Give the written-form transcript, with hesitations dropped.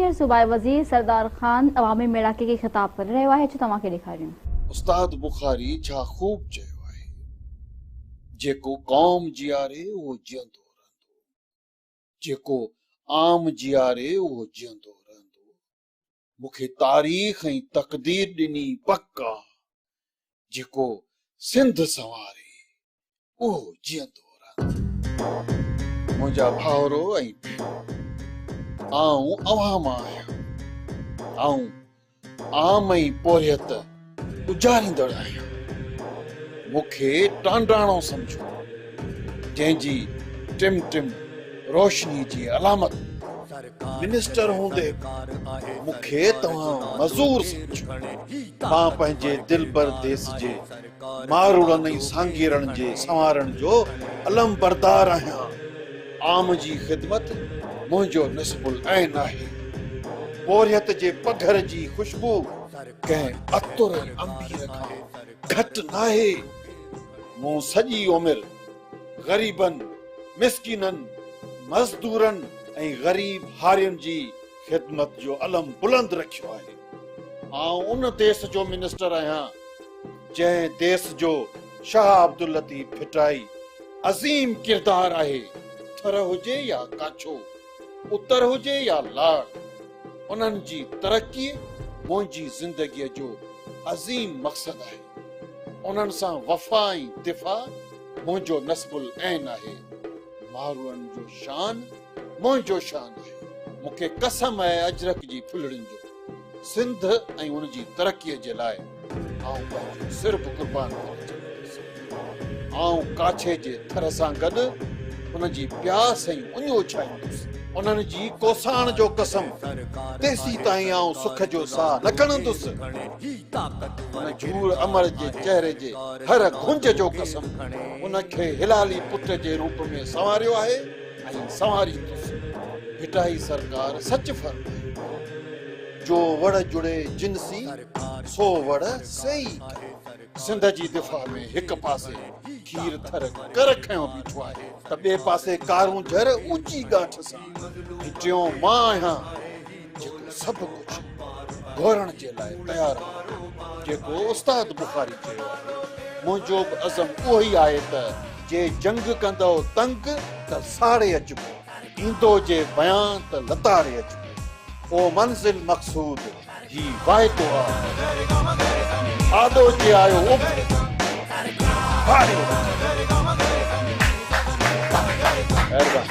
कश्मीर सूबाई वज़ीर सरदार ख़ान अवामी मेड़ाके खे ख़िताब करे रहियो आहे छो तव्हांखे ॾेखारियूं उस्ताद बुखारी छा खूब चयो आहे जेको क़ौम जियारे उहो जियंदो रहंदो जेको आम जियारे उहो जियंदो रहंदो मूंखे तारीख़ ऐं तक़दीर ॾिनी पक्का जेको सिंध संवारे उहो जियंदो रहंदो मुंहिंजा भाउरो ऐं आऊं अवां मां आहियां आऊं आम ऐं पोरियत उजारींदड़ आहियां मूंखे टांडाणो सम्झो जंहिंजी टिम टिम रोशनी जी अलामत मिनिस्टर हूंदे मूंखे तव्हां मज़ूर सम्झो मां पंहिंजे दिलबर देस जे मारूड़नि ऐं सांगीरनि जे संवारण जो अलम बरदार आहियां आम जी ख़िदमत मुंहिंजो नस्बुल ऐन आहे पोरियत जे पघर जी खुशबू कंहिं अतुर अंबीर खां घटि नाहे मूं सॼी उमिरि ग़रीबनि मिस्कीननि मज़दूरनि ऐं ग़रीब हारियुनि जी ख़िदमत जो अलम बुलंद रखियो आहे आउं उन देश जो मिनिस्टर आहियां जंहिं देश जो शाह अब्दुल लतीफ़ फिटाई अज़ीम किरदार आहे थर हुजे या काछो उत्तर हुजे या लाड़ उन्हनि जी तरक़ी मुंहिंजी ज़िंदगीअ जो अज़ीम मक़सद आहे उन्हनि सां वफ़ा ऐं दिफ़ा मुंहिंजो नस्बुल ऐन आहे मारूअनि जो शान मुंहिंजो शान आहे मूंखे कसम आहे अजरक जी फुलड़ियुनि जो सिंध ऐं उन जी तरक़ीअ जे लाइ आउं पंहिंजो सिर बि क़ुर्बान करे छॾींदुसि आउं काछे जे थर सां गॾु उन जी प्यास ऐं उञो छाईंदुसि उन्हनि जी कोसाण जो कसम तेसी ताईं आउं सुख जो साह न खणंदुसि उन झूर अमर जे चेहरे जे हर घुंज जो कसम उनखे हिलाली पुट जे रूप में संवारियो आहे ऐं संवारींदुसि भिटाई सरकार सच फरमाए जो वड़ जुड़े जिनसी सो वड़ सही सिंध जी दिफ़ा में हिक पासे खीर थर कर खयो बीठो आहे त ॿिए पासे कारूं झर ऊची गांठ सां टियों मां आहियां जेको सभु कुझु घोरण जे लाइ तयार आहे जेको उस्ताद बुखारी चयो आहे मुंहिंजो बि अज़म उहो ई आहे त जे जंग कंदो तंग त साड़े अचिबो ईंदो जे बयान त लताड़े अचिबो ओ मंज़िल मक़सूद ही वाइदो आहे आदो जे आयो Erba.